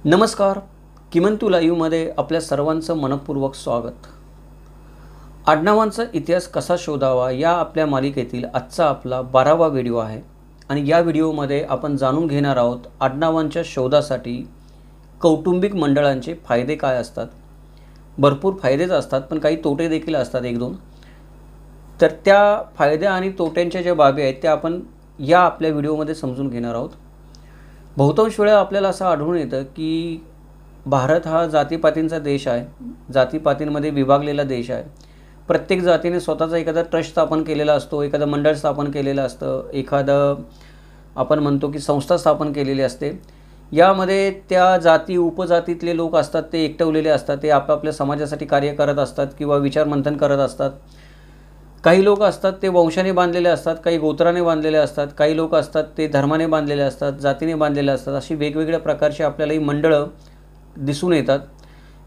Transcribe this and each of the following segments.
नमस्कार. किमंतू लाईव्हमध्ये आपल्या सर्वांचं मनपूर्वक स्वागत. आडनावांचा इतिहास कसा शोधावा या आपल्या मालिकेतील आजचा आपला 12वा व्हिडिओ आहे आणि या व्हिडिओमध्ये आपण जाणून घेणार आहोत आडनावांच्या शोधासाठी कौटुंबिक मंडळांचे फायदे काय असतात. भरपूर फायदेच असतात पण काही तोटे देखील असतात एक दोन. तर त्या फायदे आणि तोट्यांच्या ज्या बाबी आहेत त्या आपण या आपल्या व्हिडिओमध्ये समजून घेणार आहोत. बहुतांश वेळा आपल्याला असं आढळून येतं की भारत हा जातीपातींचा देश आहे, जातीपातींमध्ये विभागलेला देश आहे. प्रत्येक जातीने स्वतःचा एखादा ट्रस्ट स्थापन केलेला असतो, एखादं मंडळ स्थापन केलेलं असतं, एखादं आपण म्हणतो की संस्था स्थापन केलेली असते. यामध्ये त्या जाती उपजातीतले लोक असतात ते एकटवलेले असतात, ते आपापल्या समाजासाठी कार्य करत असतात किंवा विचारमंथन करत असतात. काही लोक असतात ते वंशाने बांधलेले असतात, काही गोत्राने बांधलेले असतात, काही लोक असतात ते धर्माने बांधलेले असतात, जातीने बांधलेले असतात. अशी वेगवेगळ्या प्रकारची आपल्याला ही मंडळं दिसून येतात.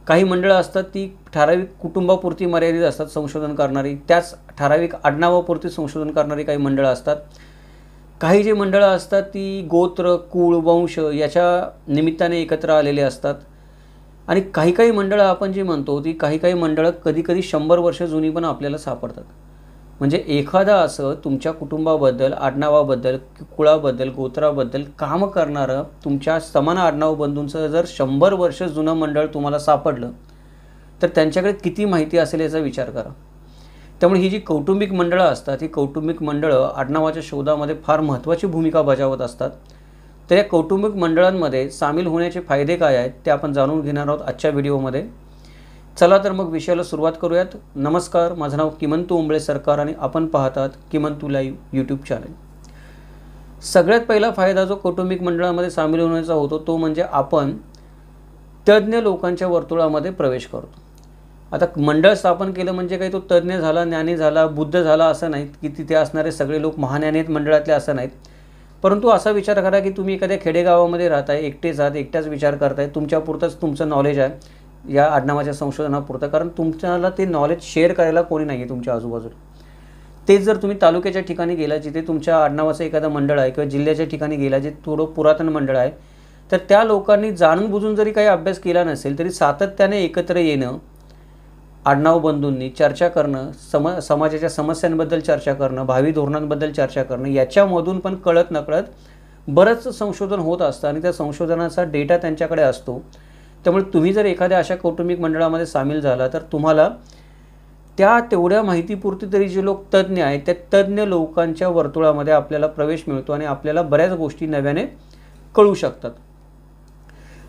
काही मंडळं असतात ती ठराविक कुटुंबापुरती मर्यादित असतात संशोधन करणारी, त्याच ठराविक आडनावापुरती संशोधन करणारी काही मंडळं असतात. काही जे मंडळं असतात ती गोत्र, कुळ, वंश याच्या निमित्ताने एकत्र आलेले असतात. आणि काही काही मंडळं आपण जी म्हणतो ती काही काही मंडळं कधीकधी 100 वर्ष जुनी पण आपल्याला सापडतात. म्हणजे एखादा असं तुमच्या कुटुंबाबद्दल, आडनावाबद्दल, कुळाबद्दल, गोत्राबद्दल काम करणारं तुमच्या समान आडनाव बंधूंचं जर 100 वर्ष जुनं मंडळ तुम्हाला सापडलं तर त्यांच्याकडे किती माहिती असेल याचा विचार करा. त्यामुळे ही जी कौटुंबिक मंडळं असतात ही कौटुंबिक मंडळं आडनावाच्या शोधामध्ये फार महत्त्वाची भूमिका बजावत असतात. तर या कौटुंबिक मंडळांमध्ये सामील होण्याचे फायदे काय आहेत ते आपण जाणून घेणार आहोत आजच्या व्हिडिओमध्ये. चला तर मग विषयाला सुरुवात करूयात. नमस्कार, माझं नाव किमंतू उंबळे सरकार आणि आपण पाहतात किमंतू लाईव्ह यूट्यूब चॅनल. सगळ्यात पहिला फायदा जो कौटुंबिक मंडळामध्ये सामील होण्याचा होतो तो म्हणजे आपण तज्ज्ञ लोकांच्या वर्तुळामध्ये प्रवेश करतो. आता मंडळ स्थापन केलं म्हणजे काही तो तज्ज्ञ झाला, ज्ञानी झाला, बुद्ध झाला असं नाही की तिथे असणारे सगळे लोक महाज्ञानी आहेत मंडळातले असं नाहीत. परंतु असा विचार करा की तुम्ही एखाद्या खेडेगावामध्ये राहताय, एकटेच आहात, एकट्याच विचार करताय, तुमच्यापुरतंच तुमचं नॉलेज आहे या आडनावाच्या संशोधनापुरतं, कारण तुमच्याला ते नॉलेज शेअर करायला कोणी नाही आहे तुमच्या आजूबाजूला. तेच जर तुम्ही तालुक्याच्या ठिकाणी गेला जिथे तुमच्या आडनावाचं एखादं मंडळ आहे किंवा जिल्ह्याच्या ठिकाणी गेला जे थोडं पुरातन मंडळ आहे, तर त्या लोकांनी जाणून बुजून जरी काही अभ्यास केला नसेल तरी सातत्याने एकत्र येणं, आडनाव बंधूंनी चर्चा करणं, समाजाच्या समस्यांबद्दल चर्चा करणं, भावी धोरणांबद्दल चर्चा करणं, याच्यामधून पण कळत नकळत बरंच संशोधन होत असतं आणि त्या संशोधनाचा डेटा त्यांच्याकडे असतो. त्यामुळे तुम्ही जर एखाद्या अशा कौटुंबिक मंडळामध्ये सामील झाला तर तुम्हाला त्या तेवढ्या माहितीपुरती तरी जे लोक तज्ज्ञ आहेत त्या तज्ज्ञ लोकांच्या वर्तुळामध्ये आपल्याला प्रवेश मिळतो आणि आपल्याला बऱ्याच गोष्टी नव्याने कळू शकतात.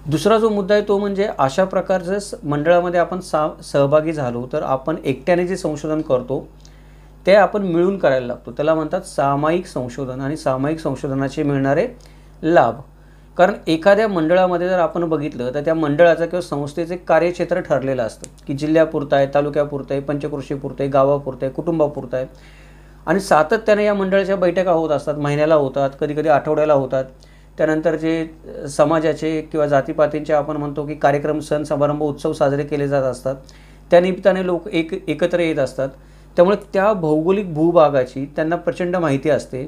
दुसरा जो मुद्दा आहे तो म्हणजे अशा प्रकारचं मंडळामध्ये आपण सहभागी झालो तर आपण एकट्याने जे संशोधन करतो ते आपण मिळून करायला लागतो. त्याला म्हणतात सामायिक संशोधन आणि सामायिक संशोधनाचे मिळणारे लाभ. कारण एखाद्या मंडळामध्ये जर आपण बघितलं तर त्या मंडळाचं किंवा संस्थेचे कार्यक्षेत्र ठरलेलं असतं की जिल्ह्यापुरतं आहे, तालुक्यापुरतं आहे, पंचक्रोशीपुरतं आहे, गावापुरतं आहे, कुटुंबापुरतं आहे. आणि सातत्याने या मंडळाच्या बैठका होत असतात, महिन्याला होतात, कधीकधी आठवड्याला होतात. त्यानंतर जे समाजाचे किंवा जातीपातींचे आपण म्हणतो की कार्यक्रम, सण समारंभ, उत्सव साजरे केले जात असतात. त्या निमित्ताने लोक एकत्र येत असतात. त्यामुळे त्या भौगोलिक भूभागाची त्यांना प्रचंड माहिती असते.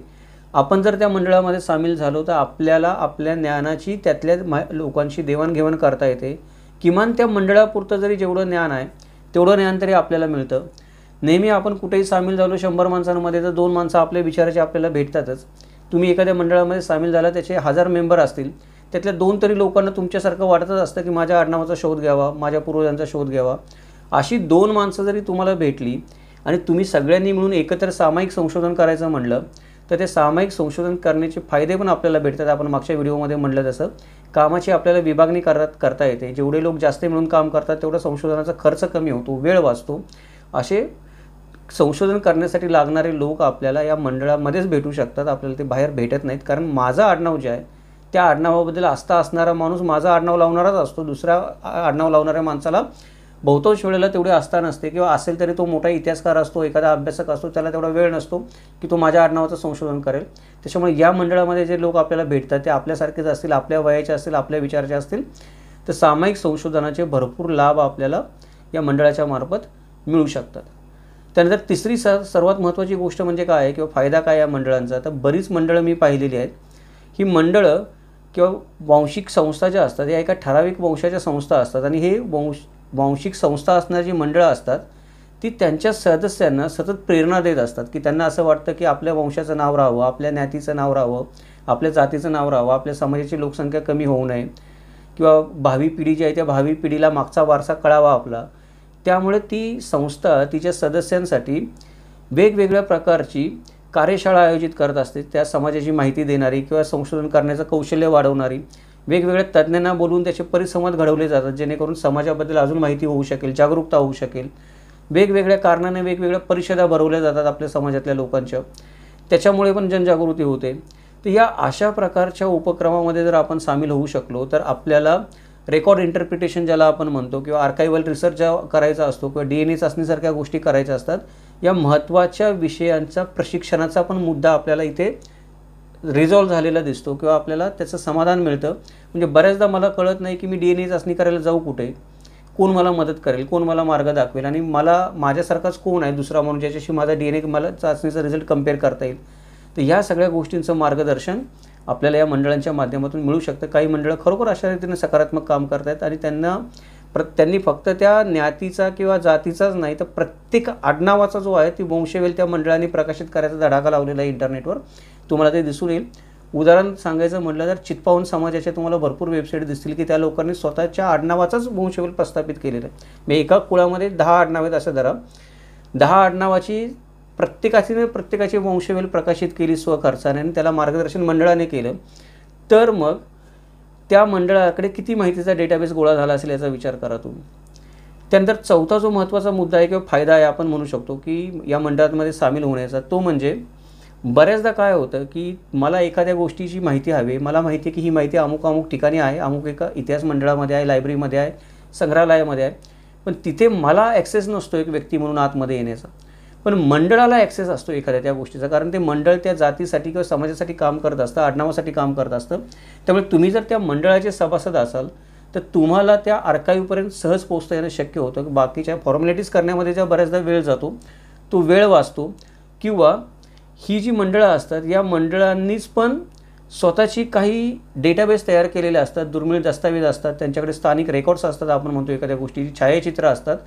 आपण जर त्या मंडळामध्ये सामील झालो तर आपल्याला आपल्या ज्ञानाची त्यातल्या लोकांशी देवाणघेवाण करता येते. किमान त्या मंडळापुरतं जरी जेवढं ज्ञान आहे तेवढं ज्ञान तरी आपल्याला मिळतं. नेहमी आपण कुठेही सामील झालो 100 माणसांमध्ये तर 2 माणसं आपल्या विचाराचे आपल्याला भेटतातच. तुम्ही एखाद्या मंडळामध्ये सामील झाला त्याचे 1000 मेंबर असतील, त्यातल्या 2 तरी लोकांना तुमच्यासारखं वाटतच असतं की माझ्या आडनावाचा शोध घ्यावा, माझ्या पूर्वजांचा शोध घ्यावा. अशी 2 माणसं जरी तुम्हाला भेटली आणि तुम्ही सगळ्यांनी मिळून एकत्र सामायिक संशोधन करायचं म्हणलं तर ते सामायिक संशोधन करण्याचे फायदे पण आपल्याला भेटतात. आपण मागच्या व्हिडिओमध्ये म्हटलं तसं कामाची आपल्याला विभागणी करता येते. जेवढे लोक जास्त मिळून काम करतात तेवढा संशोधनाचा खर्च कमी होतो, वेळ वाचतो. असे संशोधन करण्यासाठी लागणारे लोक आपल्याला या मंडळामध्येच भेटू शकतात, आपल्याला ते बाहेर भेटत नाहीत. कारण माझं आडनाव जे आहे त्या आडनावाबद्दल आस्था असणारा माणूस माझं आडनाव लावणाराच असतो. दुसऱ्या आडनाव लावणाऱ्या माणसाला बहुतांश वेळेला तेवढी आस्था नसते किंवा असेल तरी तो मोठा इतिहासकार असतो, एखादा अभ्यासक असतो, त्याला तेवढा वेळ नसतो की तो माझ्या आडनावाचं संशोधन करेल. त्याच्यामुळे या मंडळामध्ये जे लोक आपल्याला भेटतात ते आपल्यासारखेच असतील, आपल्या वयाचे असतील, आपल्या विचाराचे असतील. तर सामायिक संशोधनाचे भरपूर लाभ आपल्याला या मंडळाच्या मार्फत मिळू शकतात. त्यानंतर तिसरी सर्वात महत्त्वाची गोष्ट म्हणजे काय आहे किंवा फायदा काय या मंडळांचा, तर बरीच मंडळं मी पाहिलेली आहेत. ही मंडळं किंवा वांशिक संस्था ज्या असतात या एका ठराविक वंशाच्या संस्था असतात आणि हे वांशिक संस्था असणारी जी मंडळं असतात ती त्यांच्या सदस्यांना सतत प्रेरणा देत असतात की त्यांना असं वाटतं की आपल्या वंशाचं नाव राहावं, आपल्या ज्ञातीचं नाव राहावं, आपल्या जातीचं नाव राहावं, आपल्या समाजाची लोकसंख्या कमी होऊ नये किंवा भावी पिढी जी आहे त्या भावी पिढीला मागचा वारसा कळावा आपला. त्यामुळे ती संस्था तिच्या सदस्यांसाठी वेगवेगळ्या प्रकारची कार्यशाळा आयोजित करत असते, त्या समाजाची माहिती देणारी किंवा संशोधन करण्याचं कौशल्य वाढवणारी. वेगवेगळ्या तज्ज्ञांना बोलून त्याचे परिसंवाद घडवले जातात जेणेकरून समाजाबद्दल अजून माहिती होऊ शकेल, जागरूकता होऊ शकेल. वेगवेगळ्या कारणाने वेगवेगळ्या परिषदा भरवल्या जातात आपल्या समाजातल्या लोकांच्या, त्याच्यामुळे पण जनजागृती होते. तर या अशा प्रकारच्या उपक्रमामध्ये जर आपण सामील होऊ शकलो तर आपल्याला रेकॉर्ड इंटरप्रिटेशन ज्याला आपण म्हणतो किंवा आर्काइव्हल रिसर्च ज्या करायचा असतो किंवा DNA चाचणीसारख्या गोष्टी करायच्या असतात, या महत्त्वाच्या विषयांचा प्रशिक्षणाचा पण मुद्दा आपल्याला इथे रिझॉल्व झालेला दिसतो किंवा आपल्याला त्याचं समाधान मिळतं. म्हणजे बऱ्याचदा मला कळत नाही की मी DNA चाचणी करायला जाऊ कुठे, कोण मला मदत करेल, कोण मला मार्ग दाखवेल आणि मला माझ्यासारखाच कोण आहे दुसरा म्हणून ज्याच्याशी माझा DNA मला चाचणीचा रिझल्ट कम्पेअर करता येईल. तर ह्या सगळ्या गोष्टींचं मार्गदर्शन आपल्याला या मंडळांच्या माध्यमातून मिळू शकतं. काही मंडळं खरोखर अशा रीतीने सकारात्मक काम करत आहेत आणि त्यांनी फक्त त्या ज्ञातीचा किंवा जातीचाच नाही तर प्रत्येक आडनावाचा जो आहे ती वंशवेल त्या मंडळांनी प्रकाशित करायचा धडाका लावलेला आहे इंटरनेटवर. तुम्हाला ते दिसून येईल. उदाहरण सांगायचं म्हटलं तर चित्पावन समाजाच्या तुम्हाला भरपूर वेबसाईट दिसतील की त्या लोकांनी स्वतःच्या आडनावाचाच वंशवेल प्रस्थापित केलेलं आहे. म्हणजे एका कुळामध्ये 10 आडनाव आहेत असं धरा, 10 आडनावाची प्रत्येकाची वंशवेल प्रकाशित केली स्वखर्चाने आणि त्याला मार्गदर्शन मंडळाने केलं. तर मग त्या मंडळाकडे किती माहितीचा डेटाबेस गोळा झाला असेल याचा विचार करा तुम्ही. त्यानंतर चौथा जो महत्त्वाचा मुद्दा आहे किंवा फायदा आहे आपण म्हणू शकतो की या मंडळांमध्ये सामील होण्याचा, तो म्हणजे बऱ्याचदा काय होतं की मला एखाद्या गोष्टीची माहिती हवी, मला माहिती आहे की ही माहिती अमुक ठिकाणी आहे, अमुक एका इतिहास मंडळामध्ये आहे, लायब्ररीमध्ये आहे, संग्रहालयामध्ये आहे, पण तिथे मला ॲक्सेस नसतो एक व्यक्ती म्हणून आतमध्ये येण्याचा. पण मंडळाला ॲक्सेस असतो एखाद्या त्या गोष्टीचा, कारण ते मंडळ त्या जातीसाठी किंवा समाजासाठी काम करत असतं, आडनावासाठी काम करत असतं. त्यामुळे तुम्ही जर त्या मंडळाचे सभासद असाल तर तुम्हाला त्या आर्काईव्हपर्यंत सहज पोहोचता येणं शक्य होतं. बाकीच्या फॉर्मॅलिटीज करण्यामध्ये ज्या बऱ्याचदा वेळ जातो तो वेळ वाचतो. किंवा ही जी मंडळं असतात या मंडळांनीच पण स्वतःची काही डेटाबेस तयार केलेले असतात, दुर्मिळ दस्तावेज असतात, त्यांच्याकडे स्थानिक रेकॉर्ड्स असतात, आपण म्हणतो एखाद्या गोष्टीची छायाचित्र असतात,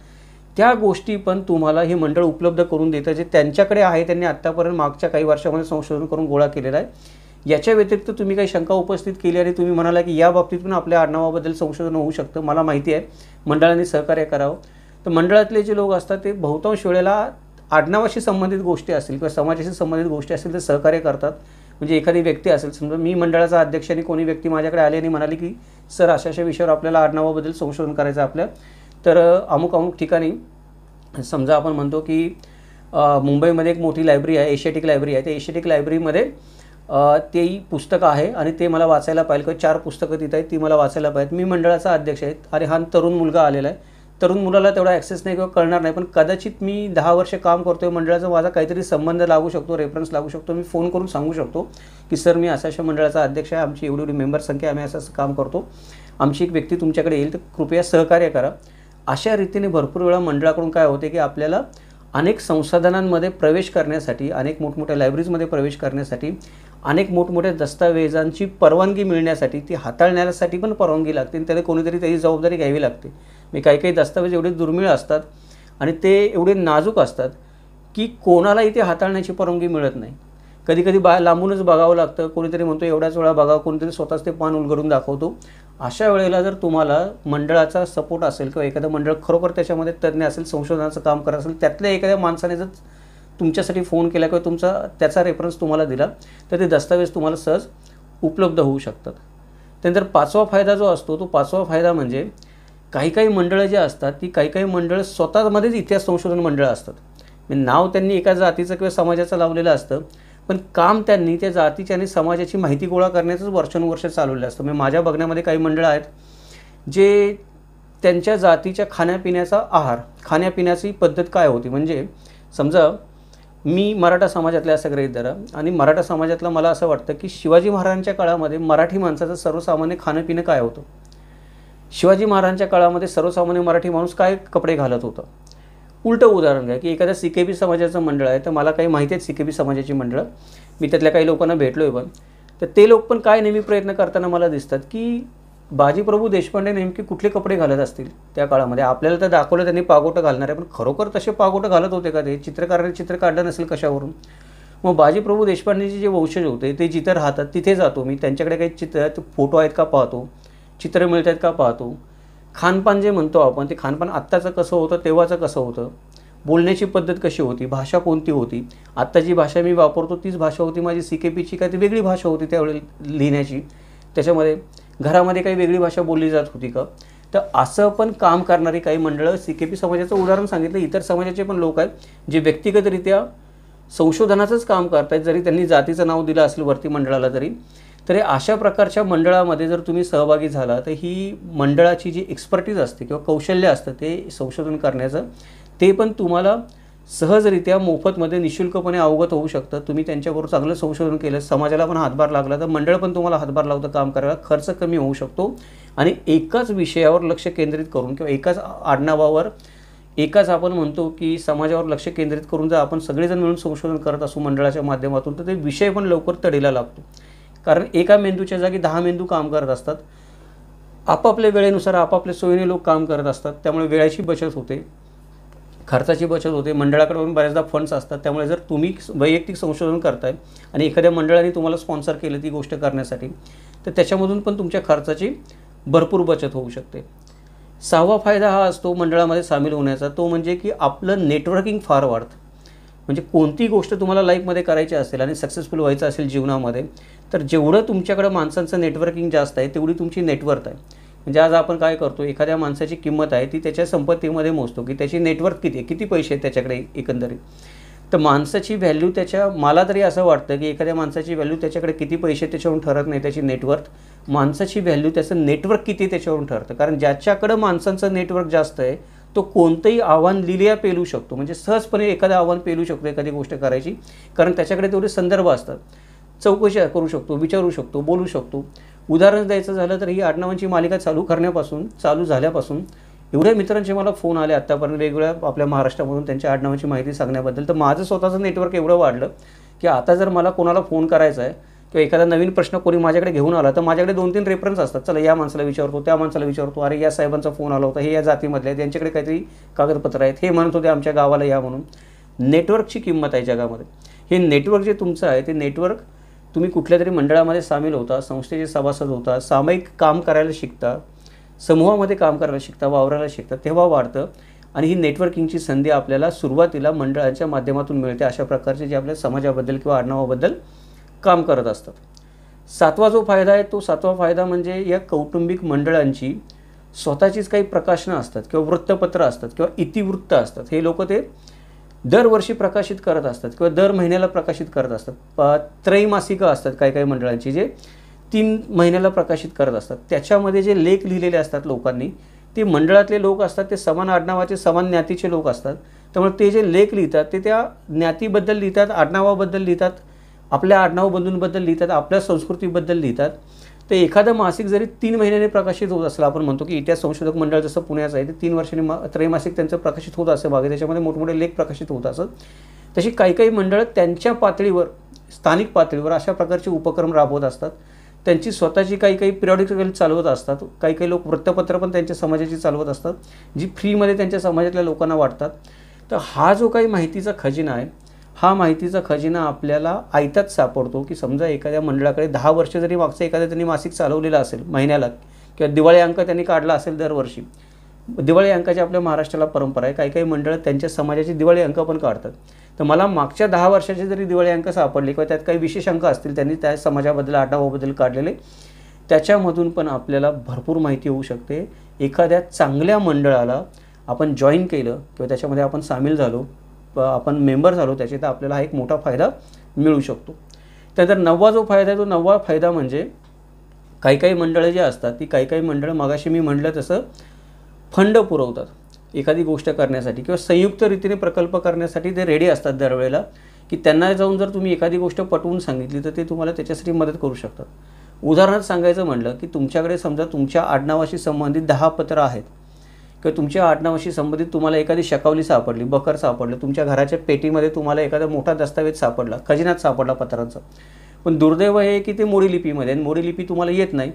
त्या गोष्टी पण तुम्हाला हे मंडळ उपलब्ध करून देतं जे त्यांच्याकडे आहे, त्यांनी आत्तापर्यंत मागच्या काही वर्षामध्ये संशोधन करून गोळा केलेलं आहे. याच्या व्यतिरिक्त तुम्ही काही शंका उपस्थित केली आणि तुम्ही म्हणाला की या बाबतीत पण आपल्या आडनावाबद्दल संशोधन होऊ शकतं, मला माहिती आहे, मंडळांनी सहकार्य करावं. तर मंडळातले जे लोक असतात ते बहुतांश वेळेला आडनावाशी संबंधित गोष्टी असतील किंवा समाजाशी संबंधित गोष्टी असतील ते सहकार्य करतात. म्हणजे एखादी व्यक्ती असेल, समजा मी मंडळाचा अध्यक्ष आणि कोणी व्यक्ती माझ्याकडे आली आणि म्हणाली की सर अशा विषयावर आपल्याला आडनावाबद्दल संशोधन करायचं आपल्या, तर अमुक ठिकाणी समजा आपण म्हणतो की मुंबईमध्ये एक मोठी लायब्ररी आहे, एशियाटिक लायब्ररी आहे, त्या एशियाटिक लायब्ररीमध्ये तेही पुस्तकं आहे आणि ते मला वाचायला पाहिजे किंवा 4 पुस्तकं तिथं आहेत ती मला वाचायला पाहिजेत. मी मंडळाचा अध्यक्ष आहे आणि हा तरुण मुलगा आलेला आहे, तरुण मुलाला तेवढा ॲक्सेस नाही किंवा कळणार नाही, पण कदाचित मी 10 वर्ष काम करतो आहे मंडळाचा, माझा काहीतरी संबंध लागू शकतो, रेफरन्स लागू शकतो. मी फोन करून सांगू शकतो की सर मी अशा मंडळाचा अध्यक्ष आहे, आमची एवढी मेंबर संख्या, आम्ही असं काम करतो, आमची एक व्यक्ती तुमच्याकडे येईल तर कृपया सहकार्य करा. अशा रीतीने भरपूर वेळा मंडळाकडून काय होते की आपल्याला अनेक संसाधनांमध्ये प्रवेश करण्यासाठी, अनेक मोठमोठ्या लायब्ररीजमध्ये प्रवेश करण्यासाठी, अनेक मोठमोठ्या दस्तावेजांची परवानगी मिळण्यासाठी, ती हाताळण्यासाठी पण परवानगी लागते आणि त्याला कोणीतरी त्याची जबाबदारी घ्यावी लागते. मी काही दस्तावेज एवढे दुर्मिळ असतात आणि ते एवढे नाजूक असतात की कोणालाही ते हाताळण्याची परवानगी मिळत नाही. कधी लांबूनच बघावं लागतं, कोणीतरी म्हणतो एवढ्याच वेळा बघा, कोणीतरी स्वतःच ते पान उलगडून दाखवतो. अशा वेळेला जर तुम्हाला मंडळाचा सपोर्ट असेल किंवा एखादं मंडळ खरोखर त्याच्यामध्ये तज्ज्ञ असेल, संशोधनाचं काम करत असेल, त्यातल्या एखाद्या माणसाने जर तुमच्यासाठी फोन केला किंवा त्याचा रेफरन्स तुम्हाला दिला तर ते दस्तावेज तुम्हाला सहज उपलब्ध होऊ शकतात. त्यानंतर 5वा फायदा जो असतो तो 5वा फायदा म्हणजे काही मंडळं जे असतात ती काही मंडळं स्वतःमध्येच इतिहास संशोधन मंडळं असतात. म्हणजे नाव त्यांनी एका जातीचं किंवा समाजाचं लावलेलं असतं, पण काम त्यांनी त्या जातीची आणि समाजाची माहिती गोळा करण्याचंच वर्षानुवर्ष चालवलेलं असतं. म्हणजे माझ्या बघण्यामध्ये काही मंडळं आहेत जे त्यांच्या जातीच्या खाण्यापिण्याचा आहार, खाण्यापिण्याची पद्धत काय होती, म्हणजे समजा मी मराठा समाजातल्या असं गृहीत धरा आणि मराठा समाजातलं मला असं वाटतं की शिवाजी महाराजांच्या काळामध्ये मराठी माणसाचं सर्वसामान्य खाणंपिणं काय होतं. शिवाजी महाराजांच्या काळामध्ये सर्वसामान्य मराठी माणूस काय कपडे घालत होता. उलटं उदाहरण घ्या की एखाद्या CKB समाजाचं मंडळ आहे, तर मला काही माहिती आहेत CKB समाजाची मंडळं, मी त्यातल्या काही लोकांना भेटलो आहे, पण तर ते लोक पण काय नेहमी प्रयत्न करताना मला दिसतात की बाजीप्रभू देशपांडे नेमके कुठले कपडे घालत असतील त्या काळामध्ये. आपल्याला तर दाखवलं त्यांनी पागोटं घालणार आहे, पण खरोखर तसे पागोटं घालत होते का? ते चित्रकाराने चित्र काढलं नसेल कशावरून. मग बाजीप्रभू देशपांडेचे जे वंशज होते ते जिथं राहतात तिथे जातो मी, त्यांच्याकडे काही फोटो आहेत का पाहतो, चित्र मिळत आहेत का पाहतो. खानपान जे म्हणतो आपण, ते खानपान आत्ताचं कसं होतं, तेव्हाचं कसं होतं, बोलण्याची पद्धत कशी होती, भाषा कोणती होती. आत्ता जी भाषा मी वापरतो तीच भाषा होती माझी CKPची, काय ती वेगळी भाषा होती त्यावेळी लिहिण्याची. त्याच्यामध्ये घरामध्ये काही वेगळी भाषा बोलली जात होती का? तर असं पण काम करणारी काही मंडळं, CKP समाजाचं उदाहरण सांगितलं, इतर समाजाचे पण लोक आहेत जे व्यक्तिगतरित्या संशोधनाचंच काम करत आहेत, जरी त्यांनी जातीचं नाव दिलं असेल वरती मंडळाला तरी अशा प्रकारच्या मंडळामध्ये जर तुम्ही सहभागी झाला तर ही मंडळाची जी एक्सपर्टीज असते किंवा कौशल्य असतं ते संशोधन करण्याचं, ते पण तुम्हाला सहजरित्या मोफतमध्ये निशुल्कपणे अवगत होऊ शकतं. तुम्ही त्यांच्याबरोबर चांगलं संशोधन केलं, समाजाला पण हातभार लागला तर मंडळ पण तुम्हाला हातभार लावतं काम करायला, खर्च कमी होऊ शकतो. आणि एकाच विषयावर लक्ष केंद्रित करून किंवा एकाच आडनावावर, एकाच आपण म्हणतो की समाजावर लक्ष केंद्रित करून जर आपण सगळेजण मिळून संशोधन करत असू मंडळाच्या माध्यमातून, तर ते विषय पण लवकर तडीला लागतो. कारण एका मेंदूच्या जागी 10 मेंदू काम करत असतात. आपापल्या वेळेनुसार आपापल्या सोयीने लोक काम करत असतात, त्यामुळे वेळेची बचत होते, खर्चाची बचत होते. मंडळाकडून बऱ्याचदा फंड्स असतात, त्यामुळे जर तुम्ही वैयक्तिक संशोधन करताय आणि एखाद्या मंडळाने तुम्हाला स्पॉन्सर केलं ती गोष्ट करण्यासाठी, तर त्याच्यामधून पण तुमच्या खर्चाची भरपूर बचत होऊ शकते. 6वा फायदा हा असतो मंडळामध्ये सामील होण्याचा, तो म्हणजे की आपलं नेटवर्किंग फार वाढतं. म्हणजे कोणती गोष्ट तुम्हाला लाईफमध्ये करायची असेल आणि सक्सेसफुल व्हायचं असेल जीवनामध्ये, तर जेवढं तुमच्याकडं माणसांचं नेटवर्किंग जास्त आहे तेवढी तुमची नेटवर्थ आहे. म्हणजे आज आपण काय करतो, एखाद्या माणसाची किंमत आहे ती त्याच्या संपत्तीमध्ये मोजतो की त्याची नेटवर्थ किती आहे, किती पैसे आहेत त्याच्याकडे एकंदरीत. तर माणसाची व्हॅल्यू मला तरी असं वाटतं की एखाद्या माणसाची व्हॅल्यू त्याच्याकडे किती पैसे त्याच्यावरून ठरत नाही, त्याची नेटवर्थ. माणसाची व्हॅल्यू त्याचं नेटवर्क किती त्याच्यावरून ठरतं. कारण ज्याच्याकडं माणसांचं नेटवर्क जास्त आहे तो कोणतंही आव्हान लिहिल्या पेलू शकतो, म्हणजे सहजपणे एखादं आव्हान पेलू शकतो एखादी गोष्ट करायची, कारण त्याच्याकडे तेवढे संदर्भ असतात. चौकशी करू शकतो, विचारू शकतो, बोलू शकतो. उदाहरण द्यायचं झालं तर ही आडनावांची मालिका चालू झाल्यापासून एवढ्या मित्रांचे मला फोन आले आत्तापर्यंत वेगवेगळ्या आपल्या महाराष्ट्रामधून त्यांच्या आडनावाची माहिती सांगण्याबद्दल. तर माझं स्वतःचं नेटवर्क एवढं वाढलं की आता जर मला कोणाला फोन करायचा आहे किंवा एखादा नवीन प्रश्न कोणी माझ्याकडे घेऊन आला तर माझ्याकडे 2-3 रेफरन्स असतात. चला या माणसाला विचारतो, त्या माणसाला विचारतो, अरे या साहेबांचा फोन आला होता, हे या जातीमधले आहेत, त्यांच्याकडे काहीतरी कागदपत्र आहेत, हे म्हणत होते आमच्या गावाला या म्हणून. नेटवर्कची किंमत आहे जगामध्ये. हे नेटवर्क जे तुमचं आहे ते नेटवर्क तुम्ही कुठल्यातरी मंडळामध्ये सामील होता, संस्थेचे सभासद होता, सामायिक काम करायला शिकता, समूहामध्ये काम करायला शिकता, वावरायला शिकता, तेव्हा वाढतं. आणि ही नेटवर्किंगची संधी आपल्याला सुरुवातीला मंडळाच्या माध्यमातून मिळते, अशा प्रकारचे जे आपल्या समाजाबद्दल किंवा आडनावाबद्दल काम करत असतात. 7वा जो फायदा आहे तो 7वा फायदा म्हणजे या कौटुंबिक मंडळांची स्वतःचीच काही प्रकाशनं असतात किंवा वृत्तपत्र असतात किंवा इतिवृत्त असतात. हे लोक ते दरवर्षी प्रकाशित करत असतात किंवा दर महिन्याला प्रकाशित करत असतात. त्रैमासिकं असतात काही मंडळांची जे 3 महिन्याला प्रकाशित करत असतात. त्याच्यामध्ये जे लेख लिहिलेले असतात लोकांनी, ते मंडळातले लोक असतात, ते समान आडनावाचे समान ज्ञातीचे लोक असतात. त्यामुळे ते जे लेख लिहितात ते त्या ज्ञातीबद्दल लिहितात, आडनावाबद्दल लिहितात, आपल्या आडनाव बंधूंबद्दल लिहितात, आपल्या संस्कृतीबद्दल लिहितात. तर एखादं मासिक जरी 3 महिन्याने प्रकाशित होत असेल, आपण म्हणतो की इतिहास संशोधक मंडळ जसं पुण्याचं आहे ते 3 वर्षांनी त्रैमासिक त्यांचं प्रकाशित होत असे मागे, त्याच्यामध्ये मोठमोठे लेख प्रकाशित होत असत. तशी काही मंडळं त्यांच्या पातळीवर, स्थानिक पातळीवर अशा प्रकारचे उपक्रम राबवत असतात. त्यांची स्वतःची काही पिरियॉडिकल चालवत असतात. काही लोक वृत्तपत्र पण त्यांच्या समाजाची चालवत असतात, जी फ्रीमध्ये त्यांच्या समाजातल्या लोकांना वाटतात. तर हा जो काही माहितीचा खजिना आहे, हा माहितीचा खजिना आपल्याला आयत्यात सापडतो. की समजा एखाद्या मंडळाकडे 10 वर्ष जरी मागचं एखाद्या त्यांनी मासिक चालवलेलं असेल महिन्याला, किंवा दिवाळी अंक त्यांनी काढला असेल दरवर्षी. दिवाळी अंकाची आपल्या महाराष्ट्राला परंपरा आहे. काही मंडळं त्यांच्या समाजाची दिवाळी अंक पण काढतात. तर मला मागच्या 10 वर्षाचे जरी दिवाळी अंक सापडले किंवा त्यात काही विशेष अंक असतील त्यांनी त्या समाजाबद्दल आडनावाबद्दल काढलेले, त्याच्यामधून पण आपल्याला भरपूर माहिती होऊ शकते. एखाद्या चांगल्या मंडळाला आपण जॉईन केलं किंवा त्याच्यामध्ये आपण सामील झालो, आपण मेंबर झालो त्याचे, तर आपल्याला हा एक मोठा फायदा मिळू शकतो. त्यानंतर 9वा जो फायदा आहे तो 9वा फायदा म्हणजे काही मंडळं जे असतात ती काही मंडळं मगाशी मी म्हटलं तसं फंड पुरवतात एखादी गोष्ट करण्यासाठी किंवा संयुक्त रीतीने प्रकल्प करण्यासाठी. ते रेडी असतात दरवेळेला की त्यांना जाऊन जर तुम्ही एखादी गोष्ट पटवून सांगितली तर ते तुम्हाला त्याच्यासाठी मदत करू शकतात. उदाहरणार्थ सांगायचं म्हटलं की तुमच्याकडे समजा तुमच्या आडनावाशी संबंधित 10 पत्र आहेत किंवा तुमच्या आडनावाशी संबंधित तुम्हाला एखादी शकावली सापडली, बकर सापडलं, तुमच्या घराच्या पेटीमध्ये तुम्हाला एखादा मोठा दस्तावेज सापडला, खजिनात सापडला पत्रांचा, पण दुर्दैव हे की ते मोडी लिपीमध्ये, आणि मोडी लिपी तुम्हाला येत नाही.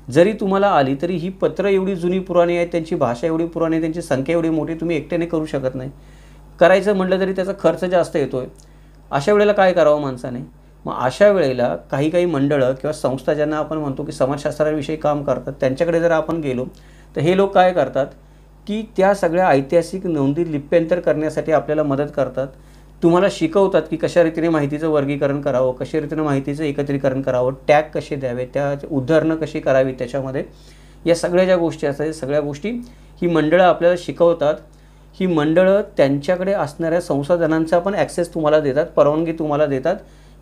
जरी तुम्हाला आली तरी ही पत्र एवढी जुनी पुराणी आहेत, त्यांची भाषा एवढी पुराणी आहे, त्यांची संख्या एवढी मोठी, तुम्ही एकट्याने करू शकत नाही. करायचं म्हटलं तरी त्याचा खर्च जास्त येतो आहे. अशा वेळेला काय करावं माणसाने? मग अशा वेळेला काही काही मंडळं किंवा संस्था ज्यांना आपण म्हणतो की समाजशास्त्राविषयी काम करतात, त्यांच्याकडे जर आपण गेलो तर हे लोक काय करतात की त्या सगळ्या ऐतिहासिक नोंदी लिप्यांतर करण्यासाठी आपल्याला मदत करतात. तुम्हाला शिकवतात की कशा रीतीने माहितीचं वर्गीकरण करावं, कशा रीतीने माहितीचं एकत्रीकरण करावं, टॅग कसे द्यावे, त्या उदाहरणं कशी करावी त्याच्यामध्ये. या सगळ्या ज्या गोष्टी असतात, या सगळ्या गोष्टी ही मंडळं आपल्याला शिकवतात. ही मंडळं त्यांच्याकडे असणाऱ्या संसाधनांचा पण ॲक्सेस तुम्हाला देतात, परवानगी तुम्हाला देतात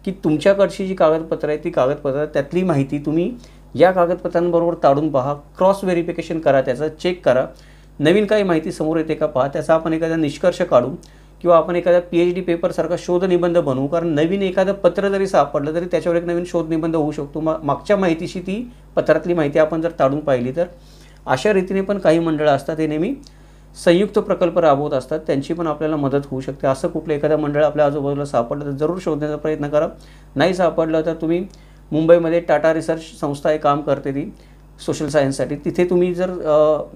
की तुमच्याकडची जी कागदपत्रं आहेत ती कागदपत्रं, त्यातली माहिती तुम्ही या कागदपत्रांबरोबर ताडून पहा, क्रॉस व्हेरिफिकेशन करा, त्याचं चेक करा, नवीन काही माहिती समोर येते का पहा, त्याचा आपण एखादा निष्कर्ष काढू किंवा आपण एखादा PhD पेपरसारखा शोधनिबंध बनवू. कारण नवीन एखादं पत्र जरी सापडलं तरी त्याच्यावर एक नवीन शोधनिबंध होऊ शकतो. मागच्या माहितीशी ती पत्रातली माहिती आपण जर ताडून पाहिली तर. अशा रीतीने पण काही मंडळं असतात, ते नेहमी संयुक्त प्रकल्प राबवत असतात, त्यांची पण आपल्याला मदत होऊ शकते. असं कुठलं एखादं मंडळ आपल्या आजूबाजूला सापडलं तर जरूर शोधण्याचा प्रयत्न करा. नाही सापडलं तर तुम्ही मुंबईमध्ये टाटा रिसर्च संस्था एक काम करते ती सोशल सायन्ससाठी, तिथे तुम्ही जर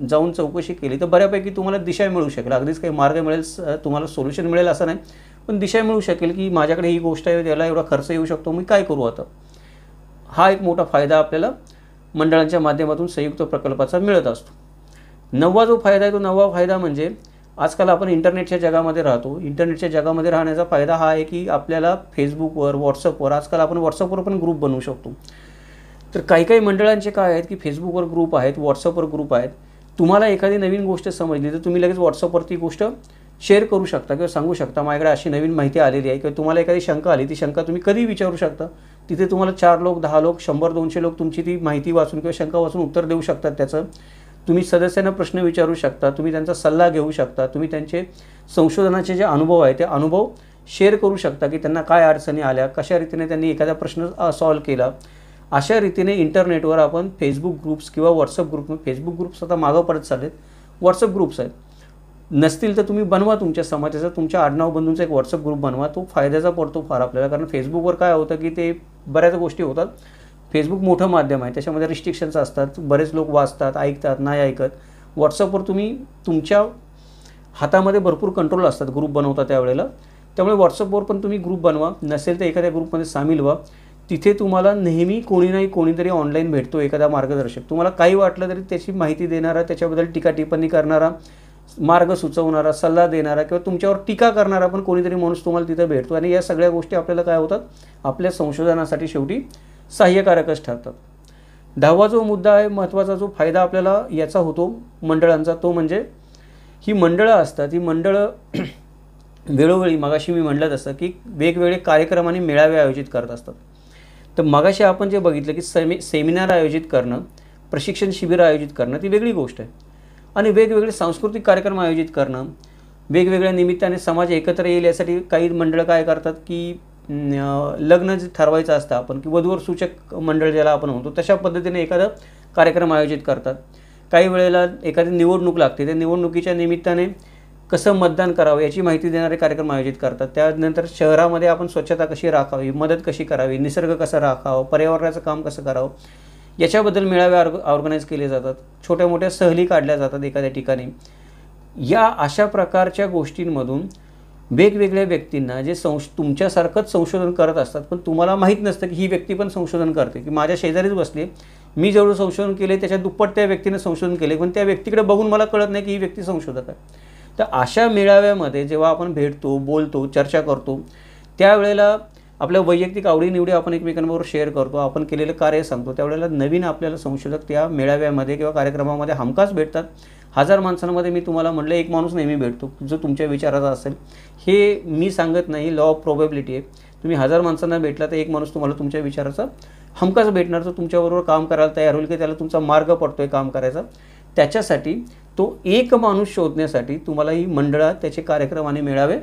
जाऊन चौकशी केली तर बऱ्यापैकी तुम्हाला दिशा मिळू शकेल. अगदीच काही मार्ग मिळेल, तुम्हाला सोल्युशन मिळेल असं नाही, पण दिशा मिळू शकेल की माझ्याकडे ही गोष्ट आहे, त्याला एवढा खर्च येऊ शकतो, मी काय करू आता. हा एक मोठा फायदा आपल्याला मंडळांच्या माध्यमातून संयुक्त प्रकल्पाचा मिळत असतो. 9वा जो फायदा आहे तो 9वा फायदा म्हणजे आजकाल आपण इंटरनेटच्या जगामध्ये राहतो. इंटरनेटच्या जगामध्ये राहण्याचा फायदा हा आहे की आपल्याला फेसबुकवर, व्हॉट्सअपवर, आजकाल आपण व्हॉट्सअपवर पण ग्रुप बनवू शकतो. तर काही काही मंडळांचे काय आहेत की फेसबुकवर ग्रुप आहेत, व्हॉट्सअपवर ग्रुप आहेत. तुम्हाला एखादी नवीन गोष्ट समजली तर तुम्ही लगेच व्हॉट्सअपवरती गोष्ट शेअर करू शकता किंवा सांगू शकता, माझ्याकडे अशी नवीन माहिती आलेली आहे, किंवा तुम्हाला एखादी शंका आली, ती शंका तुम्ही कधी विचारू शकता. तिथे तुम्हाला 4 लोक, 10 लोक, 100-200 लोक तुमची ती माहिती वाचून किंवा शंका वाचून उत्तर देऊ शकतात. त्याचं तुम्ही सदस्यांना प्रश्न विचारू शकता, तुम्ही त्यांचा सल्ला घेऊ शकता, तुम्ही त्यांचे संशोधनाचे जे अनुभव आहे ते अनुभव शेअर करू शकता की त्यांना काय अडचणी आल्या, कशा रीतीने त्यांनी एखादा प्रश्न सॉल्व केला. अशा रीतीने इंटरनेटवर आपण फेसबुक ग्रुप्स किंवा व्हॉट्सअप ग्रुप, फेसबुक ग्रुप्स आता मागं पडत चाललेत, व्हॉट्सअप ग्रुप्स आहेत. नसतील तर तुम्ही बनवा तुमच्या समाजाचा, तुमच्या आडनाव बंधूंचा एक व्हॉट्सअप ग्रुप बनवा. तो फायद्याचा पडतो फार आपल्याला, कारण फेसबुकवर काय होतं की ते बऱ्याच गोष्टी होतात. फेसबुक मोठं माध्यम आहे, त्याच्यामध्ये रिस्ट्रिक्शन्स असतात, बरेच लोक वाचतात, ऐकतात, नाही ऐकत. व्हॉट्सअपवर तुम्ही तुमच्या हातामध्ये भरपूर कंट्रोल असतात ग्रुप बनवता त्यावेळेला. त्यामुळे व्हॉट्सअपवर पण तुम्ही ग्रुप बनवा, नसेल तर एखाद्या ग्रुपमध्ये सामील व्हा. तिथे तुम्हाला नेहमी कोणी नाही कोणीतरी ऑनलाईन भेटतो, एखादा मार्गदर्शक. तुम्हाला काही वाटलं तरी त्याची माहिती देणारा, त्याच्याबद्दल टीका टिप्पणी करणारा, मार्ग सुचवणारा, सल्ला देणारा किंवा तुमच्यावर टीका करणारा पण कोणीतरी माणूस तुम्हाला तिथं भेटतो. आणि या सगळ्या गोष्टी आपल्याला काय होतात, आपल्या संशोधनासाठी शेवटी सहाय्यकारकच ठरतात. 10वा जो मुद्दा आहे, महत्त्वाचा जो फायदा आपल्याला याचा होतो मंडळांचा, तो म्हणजे ही मंडळं असतात, ही मंडळं वेळोवेळी, मगाशी मी म्हटलं तसं की वेगवेगळे कार्यक्रम आणि मेळावे आयोजित करत असतात. तर मगाशी आपण जे बघितलं की सेमिनार आयोजित करणं, प्रशिक्षण शिबिर आयोजित करणं ती वेगळी गोष्ट आहे. आणि वेगवेगळे सांस्कृतिक कार्यक्रम आयोजित करणं, वेगवेगळ्या निमित्ताने समाज एकत्र येईल यासाठी काही मंडळं काय करतात की लग्न जे ठरवायचं असतं आपण, की वधूवर सूचक मंडळ ज्याला आपण म्हणतो, तशा पद्धतीने एखादा कार्यक्रम आयोजित करतात. काही वेळेला एखादी निवडणूक लागते, त्या निवडणुकीच्या निमित्ताने कसं मतदान करावं याची माहिती देणारे कार्यक्रम आयोजित करतात. त्यानंतर शहरामध्ये आपण स्वच्छता कशी राखावी, मदत कशी करावी, निसर्ग कसा राखावा, पर्यावरणाचं काम कसं करावं, याच्याबद्दल मेळावे ऑर्गनाईज केले जातात. छोट्या मोठ्या सहली काढल्या जातात एखाद्या ठिकाणी. या अशा प्रकारच्या गोष्टींमधून वेगवेगळ्या व्यक्तींना जे तुमच्यासारखंच संशोधन करत असतात, पण तुम्हाला माहीत नसतं की ही व्यक्ती पण संशोधन करते, की माझ्या शेजारीच बसले, मी जेवढं संशोधन केले त्याच्या दुप्पट त्या व्यक्तीने संशोधन केले, पण त्या व्यक्तीकडे बघून मला कळत नाही की ही व्यक्ती संशोधक आहे. तर अशा मेळाव्यामध्ये जेव्हा आपण भेटतो, बोलतो, चर्चा करतो, त्यावेळेला आपल्या वैयक्तिक आवडीनिवडी आपण एकमेकांबरोबर शेअर करतो, आपण केलेलं कार्य सांगतो, त्यावेळेला नवीन आपल्याला संशोधक त्या मेळाव्यामध्ये किंवा कार्यक्रमामध्ये हमखास भेटतात. 1000 माणसांमध्ये मी तुम्हाला म्हटलं एक माणूस नेहमी भेटतो जो तुमच्या विचाराचा असेल. हे मी सांगत नाही, लॉ ऑफ प्रोबॅबिलिटी आहे. तुम्ही 1000 माणसांना भेटला तर एक माणूस तुम्हाला तुमच्या विचाराचा हमखास भेटणार, तो तुमच्याबरोबर काम करायला तयार होईल, की त्याला तुमचा मार्ग पडतोय काम करायचा. त्याच्यासाठी तो एक माणूस शोधण्यासाठी तुम्हाला ही मंडळात त्याचे कार्यक्रम आणि मेळावे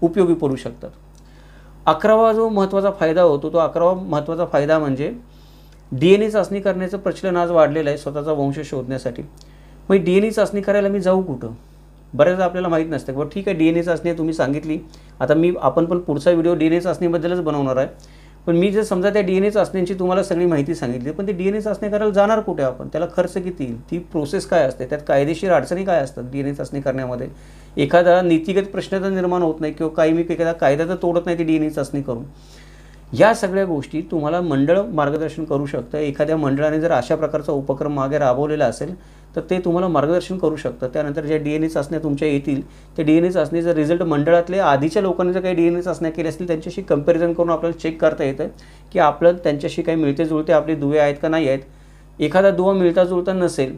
उपयोगी पडू शकतात. 11वा जो महत्त्वाचा फायदा होतो, तो 11वा महत्त्वाचा फायदा म्हणजे DNA चाचणी करण्याचं प्रचलन आज वाढलेलं आहे स्वतःचा वंश शोधण्यासाठी. मग DNA चाचणी करायला मी जाऊ कुठं? बऱ्याचदा आपल्याला माहीत नसतं. बरं ठीक आहे, DNA चाचणी तुम्ही सांगितली, आता आपण पण पुढचा व्हिडिओ DNA चाचणीबद्दलच बनवणार आहे. पण मी जर समजा त्या DNA चाचण्यांची तुम्हाला सगळी माहिती सांगितली, पण ते DNA चाचणी करायला जाणार कुठे आपण? त्याला खर्च किती येईल? ती प्रोसेस काय असते? त्यात कायदेशीर अडचणी काय असतात DNA चाचणी करण्यामध्ये? एखादा नीतिगत प्रश्न तर निर्माण होत नाही किंवा काही मी एखादा कायदा तर तोडत नाही ती DNA चाचणी करून. या सगळ्या गोष्टी तुम्हाला मंडळ मार्गदर्शन करू शकतं. एखाद्या मंडळाने जर अशा प्रकारचा उपक्रम मागे राबवलेला असेल तर ते तुम्हाला मार्गदर्शन करू शकतं. त्यानंतर ज्या DNA चाचण्या तुमच्या येतील, त्या DNA चाचणीचा रिझल्ट मंडळातल्या आधीच्या लोकांनी जर काही DNA चाचण्या केल्या असतील त्यांच्याशी कंपॅरिझन करून आपल्याला चेक करता येतं की आपलं त्यांच्याशी काही मिळते जुळते आपले दुवे आहेत का नाही आहेत. एखादा दुवा मिळता जुळता नसेल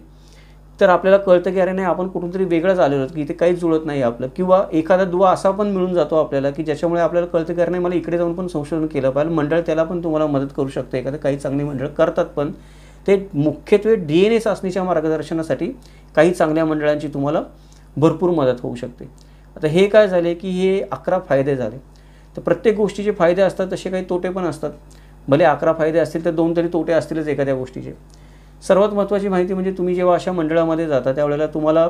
तर आपल्याला कळतं की अरे नाही, आपण कुठून तरी वेगळंच आलेलो आहोत की इथे काहीच जुळत नाही आपलं. किंवा एखादा दुवा असा पण मिळून जातो आपल्याला की ज्याच्यामुळे आपल्याला कळतं की अरे नाही, मला इकडे जाऊन पण संशोधन केलं पाहिजे. मंडळ त्याला पण तुम्हाला मदत करू शकतं. एखादं काही चांगली मंडळ करतात, पण ते मुख्यत्वे DNA चाचणीच्या मार्गदर्शनासाठी काही चांगल्या मंडळांची तुम्हाला भरपूर मदत होऊ शकते. आता हे काय झाले की हे 11 फायदे झाले. तर प्रत्येक गोष्टीचे फायदे असतात, तसे काही तोटे पण असतात. भले 11 फायदे असतील तर 2 तरी तोटे असतीलच एखाद्या गोष्टीचे. सर्वात महत्त्वाची माहिती म्हणजे तुम्ही जेव्हा अशा मंडळामध्ये जाता त्यावेळेला तुम्हाला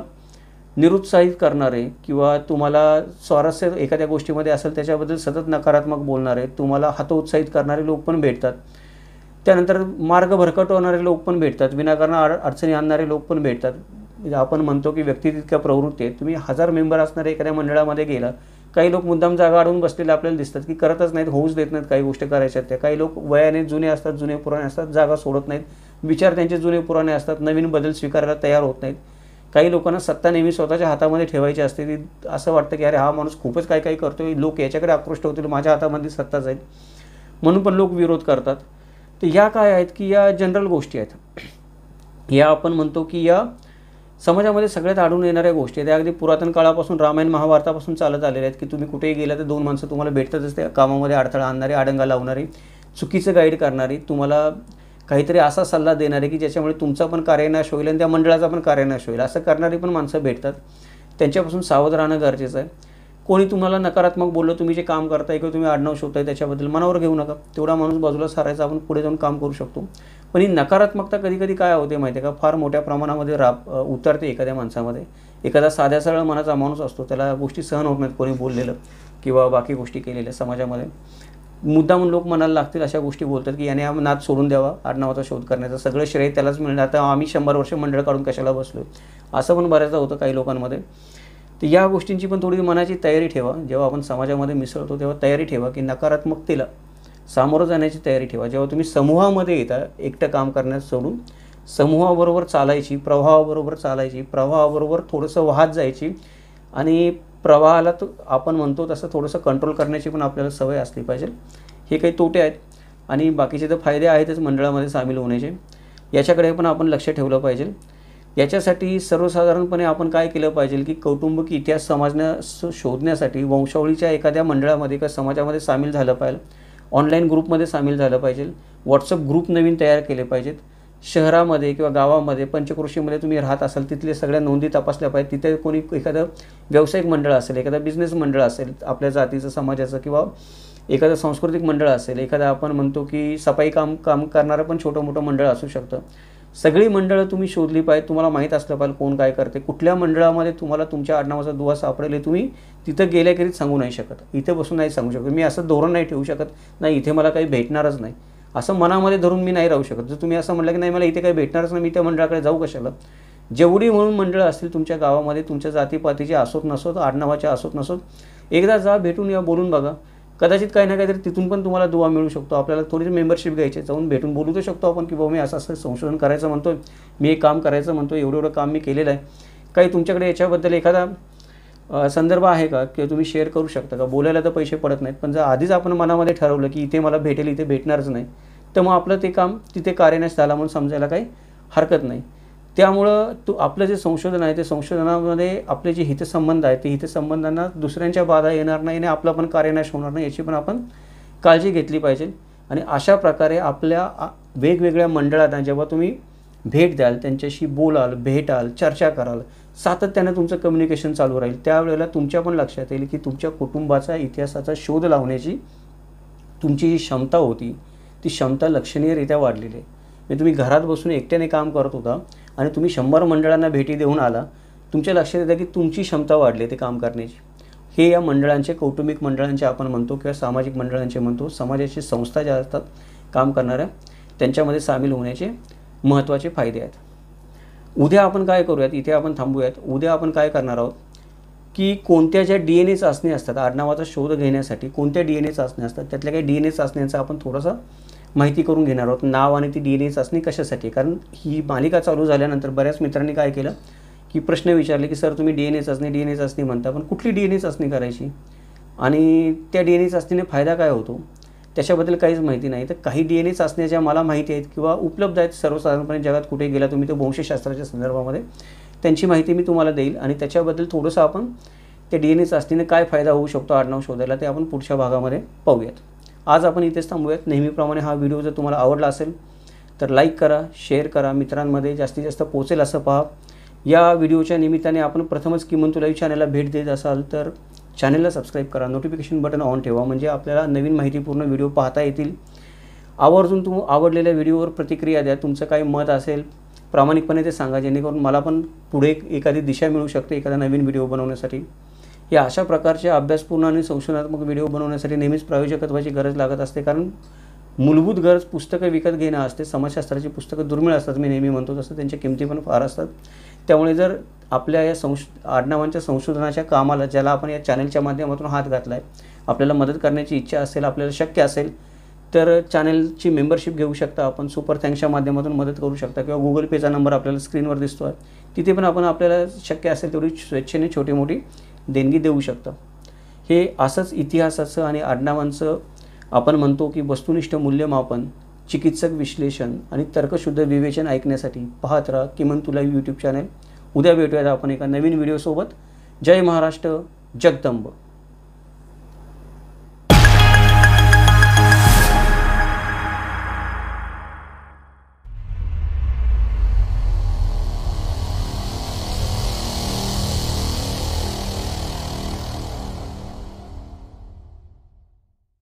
निरुत्साहित करणारे किंवा तुम्हाला स्वारस्य एखाद्या गोष्टीमध्ये असेल त्याच्याबद्दल सतत नकारात्मक बोलणारे, तुम्हाला हतोत्साहित करणारे लोक पण भेटतात. त्यानंतर मार्ग भरकटवणारे लोक पण भेटतात. विनाकारण अडचणी आणणारे लोक पण भेटतात. आपण म्हणतो की व्यक्ती तितक्या प्रवृत्ती आहेत. तुम्ही 1000 मेंबर असणाऱ्या एखाद्या मंडळामध्ये गेला, काही लोक मुद्दाम जागा अडवून बसलेले आपल्याला दिसतात की करतच नाहीत, होऊच देत नाहीत काही गोष्टी करायच्या त्या. काही लोक वयाने जुने असतात, जुने पुराणे असतात, जागा सोडत नाहीत. विचार त्यांचे जुने पुराणे असतात, नवीन बदल स्वीकारायला तयार होत नाहीत. काही लोकांना सत्ता नेहमी स्वतःच्या हातामध्ये ठेवायची असते. ती असं वाटतं की अरे हा माणूस खूपच काय काही करतोय, लोक याच्याकडे आकृष्ट होतील, माझ्या हातामध्ये सत्ता जाईल, म्हणून पण लोक विरोध करतात. तर या काय आहेत की या जनरल गोष्टी आहेत. या आपण म्हणतो की या समाजामध्ये सगळ्यात आढळून येणाऱ्या गोष्टी आहेत. त्या अगदी पुरातन काळापासून रामायण महाभारतापासून चालत आलेल्या आहेत की तुम्ही कुठेही गेला तर 2 माणसं तुम्हाला भेटतातच. त्या कामामध्ये अडथळा आणणारी, आडंगा लावणारी, चुकीचं गाईड करणारी, तुम्हाला काहीतरी असा सल्ला देणारे की ज्याच्यामुळे तुमचा पण कार्यनाश होईल आणि त्या मंडळाचा पण कार्यनाश होईल, असं करणारी पण माणसं भेटतात. त्यांच्यापासून सावध राहणं गरजेचं आहे. कोणी तुम्हाला नकारात्मक बोललं, तुम्ही जे काम करताय किंवा तुम्ही आडनाव शोधताय त्याच्याबद्दल मनावर घेऊ नका. तेवढा माणूस बाजूला सारायचा, आपण पुढे जाऊन काम करू शकतो. पण ही नकारात्मकता कधी कधी काय होते माहिती आहे का, फार मोठ्या प्रमाणामध्ये उतरते एखाद्या माणसामध्ये. एखादा साध्या सरळ मनाचा माणूस असतो, त्याला गोष्टी सहन होत नाहीत कोणी बोललेलं किंवा बाकी गोष्टी केलेल्या समाजामध्ये. मुद्दामून लोक मनाला लागतील अशा गोष्टी बोलतात की याने हा नाद सोडून द्यावा, आडनावाचा शोध करण्याचा, सगळं श्रेय त्यालाच मिळणार, आता आम्ही 100 वर्ष मंडळ काढून कशाला बसलो, असं पण बऱ्याचदा होतं काही लोकांमध्ये. तर या गोष्टींची पण थोडी मनाची तयारी ठेवा. जेव्हा आपण समाजामध्ये मिसळतो तेव्हा तयारी ठेवा की नकारात्मकतेला सामोरं जाण्याची तयारी ठेवा. जेव्हा तुम्ही समूहामध्ये येता, एकटं काम करण्यास सोडून समूहाबरोबर चालायची, प्रवाहाबरोबर चालायची, प्रवाहाबरोबर थोडंसं वाहत जायची आणि प्रवाहाला आपण म्हणतो तसं थोडंसं कंट्रोल करण्याची पण आपल्याला सवय असली पाहिजे. हे काही तोटे आहेत आणि बाकीचे तर फायदे आहेतच मंडळामध्ये सामील होण्याचे. याच्याकडे पण आपण लक्ष ठेवलं पाहिजे. याच्यासाठी सर्वसाधारणपणे आपण काय केलं पाहिजे की कौटुंबिक इतिहास शोधण्यासाठी वंशावळीच्या एखाद्या मंडळामध्ये किंवा समाजामध्ये सामील झालं पाहिजे. ऑनलाईन ग्रुपमध्ये सामील झालं पाहिजे. व्हॉट्सअप ग्रुप नवीन तयार केले पाहिजेत. शहरामध्ये किंवा गावामध्ये पंचक्रोशीमध्ये तुम्ही राहत असाल तिथले सगळ्या नोंदी तपासल्या पाहिजेत. तिथे कोणी एखादं व्यावसायिक मंडळ असेल, एखादा बिझनेस मंडळ असेल आपल्या जातीचं समाजाचं, किंवा एखादं सांस्कृतिक मंडळ असेल, एखादं आपण म्हणतो की सफाई काम करणारं पण छोटं मोठं मंडळ असू शकतं. सगळी मंडळं तुम्ही शोधली पाहिजे. तुम्हाला माहीत असलं पाहिजे कोण काय करते, कुठल्या मंडळामध्ये तुम्हाला तुमच्या आडनावाचा दुवा सापडेल हे तुम्ही तिथं गेल्याखेरीज सांगू नाही शकत. इथे बसून नाही सांगू शकत. मी असं धोरण नाही ठेवू शकत, नाही इथे मला काही भेटणारच नाही असं मनामध्ये धरून मी नाही राहू शकत. जर तुम्ही असं म्हटलं की नाही मला इथे काही भेटणारच नाही, मी त्या मंडळाकडे जाऊ कशाला. जेवढी म्हणून मंडळं असतील तुमच्या गावामध्ये, तुमच्या जातीपातीचे असोत नसोत, आडनावाचे असोत नसोत, एकदा जा, भेटून या, बोलून बघा. कदाचित काही ना काहीतरी तिथून पण तुम्हाला दुवा मिळू शकतो. आपल्याला थोडीशी मेंबरशिप घ्यायची, जाऊन भेटून बोलू तर शकतो आपण की बाबा मी असं संशोधन करायचं म्हणतोय, मी एक काम करायचं म्हणतोय, एवढं काम मी केलेलं आहे, काही तुमच्याकडे याच्याबद्दल एखादा संदर्भ आहे का किंवा तुम्ही शेअर करू शकता का. बोलायला तर पैसे पडत नाहीत, पण जर आधीच आपण मनामध्ये ठरवलं की इथे मला भेटेल, इथे भेटणारच नाही, तर मग आपलं ते काम तिथे कार्यनाश झाला म्हणून समजायला काही हरकत नाही. त्यामुळं आपलं जे संशोधन आहे ते संशोधनामध्ये आपले जे हितसंबंध आहेत ते हितसंबंधांना दुसऱ्यांच्या बाधा येणार नाही आणि आपला पण कार्यनाश होणार नाही याची पण आपण काळजी घेतली पाहिजे. आणि अशा प्रकारे आपल्या वेगवेगळ्या मंडळांना जेव्हा तुम्ही भेट द्याल, त्यांच्याशी बोलाल, भेटाल, चर्चा कराल, सातत्यानं तुमचं कम्युनिकेशन चालू राहील, त्यावेळेला तुमच्या पण लक्षात येईल की तुमच्या कुटुंबाचा इतिहासाचा शोध लावण्याची तुमची जी क्षमता होती ती क्षमता लक्षणीयरित्या वाढलेली आहे. म्हणजे तुम्ही घरात बसून एकट्याने काम करत होता आणि तुम्ही 100 मंडळांना भेटी देऊन आला, तुमच्या लक्षात येतं की तुमची क्षमता वाढली ते काम करण्याची. हे या मंडळांचे, कौटुंबिक मंडळांचे आपण म्हणतो किंवा सामाजिक मंडळांचे म्हणतो, समाजाची संस्था ज्या असतात काम करणाऱ्या त्यांच्यामध्ये सामील होण्याचे महत्त्वाचे फायदे आहेत. उद्या आपण काय करूयात, इथे आपण थांबूयात. उद्या आपण काय करणार आहोत की कोणत्या ज्या DNA चाचणी असतात आडनावाचा शोध घेण्यासाठी, कोणत्या DNA चाचण्या असतात त्यातल्या काही DNA चाचण्यांचा आपण थोडंसं माहिती करून घेणार आहोत. नाव आणि ती DNA चाचणी कशासाठी, कारण ही मालिका चालू झाल्यानंतर बऱ्याच मित्रांनी काय केलं की प्रश्न विचारले की सर तुम्ही DNA चाचणी म्हणता, पण कुठली DNA चाचणी करायची आणि त्या DNA चाचणीने फायदा काय होतो त्याच्याबद्दल काहीच माहिती नाही. तर काही DNA चाचण्या ज्या मला माहिती आहेत किंवा उपलब्ध आहेत सर्वसाधारणपणे जगात कुठे गेला तुम्ही तर वंशशास्त्राच्या संदर्भामध्ये, त्यांची माहिती मी तुम्हाला देईल आणि त्याच्याबद्दल थोडंसं आपण त्या DNA चाचणीने काय फायदा होऊ शकतो आडनाव शोधायला ते आपण पुढच्या भागामध्ये पाहूयात. आज आपण इथेच थांबूयात. नेहमीप्रमाणे हा व्हिडिओ जर तुम्हाला आवडला असेल तर लाईक करा, शेअर करा, मित्रांमध्ये जास्तीत जास्त पोहोचेल असं पहा. या व्हिडिओच्या निमित्ताने आपण प्रथमच किमंतू लाईव्ह चॅनलला भेट देत असाल तर चॅनलला सबस्क्राईब करा, नोटिफिकेशन बटन ऑन ठेवा म्हणजे आपल्याला नवीन माहितीपूर्ण व्हिडिओ पाहता येतील. आवर्जून आवडलेल्या व्हिडिओवर प्रतिक्रिया द्या, तुमचं काही मत असेल प्रामाणिकपणे ते सांगा, जेणेकरून मला पण पुढे एखादी दिशा मिळू शकते एखादा नवीन व्हिडिओ बनवण्यासाठी. या अशा प्रकारचे अभ्यासपूर्ण आणि संशोधनात्मक व्हिडिओ बनवण्यासाठी नेहमीच प्रायोजकत्वाची गरज लागत असते, कारण मूलभूत गरज पुस्तकं विकत घेणं असते. समाजशास्त्राची पुस्तकं दुर्मिळ असतात, मी नेहमी म्हणतो तसं, त्यांच्या किमती पण फार असतात. त्यामुळे जर आपल्या या आडनावांच्या संशोधनाच्या कामाला, ज्याला आपण या चॅनलच्या माध्यमातून हात घातला आहे, आपल्याला मदत करण्याची इच्छा असेल, आपल्याला शक्य असेल तर चॅनलची मेंबरशिप घेऊ शकता आपण. सुपर थँक्सच्या माध्यमातून मदत करू शकता किंवा गुगल पेचा नंबर आपल्याला स्क्रीनवर दिसतो आहे, तिथे पण आपण आपल्याला शक्य असेल तेवढी स्वेच्छेने छोटी मोठी देणगी देऊ शकता. हे असंच इतिहासाचं आणि आडनावांचं आपण म्हणतो की वस्तुनिष्ठ मूल्यमापन, चिकित्सक विश्लेषण आणि तर्कशुद्ध विवेचन ऐकण्यासाठी पाहत राहा किमंतू लाईव्ह यूट्यूब चॅनल. उद्या भेटूयात आपण एका नवीन व्हिडिओसोबत. जय महाराष्ट्र, जगदंब.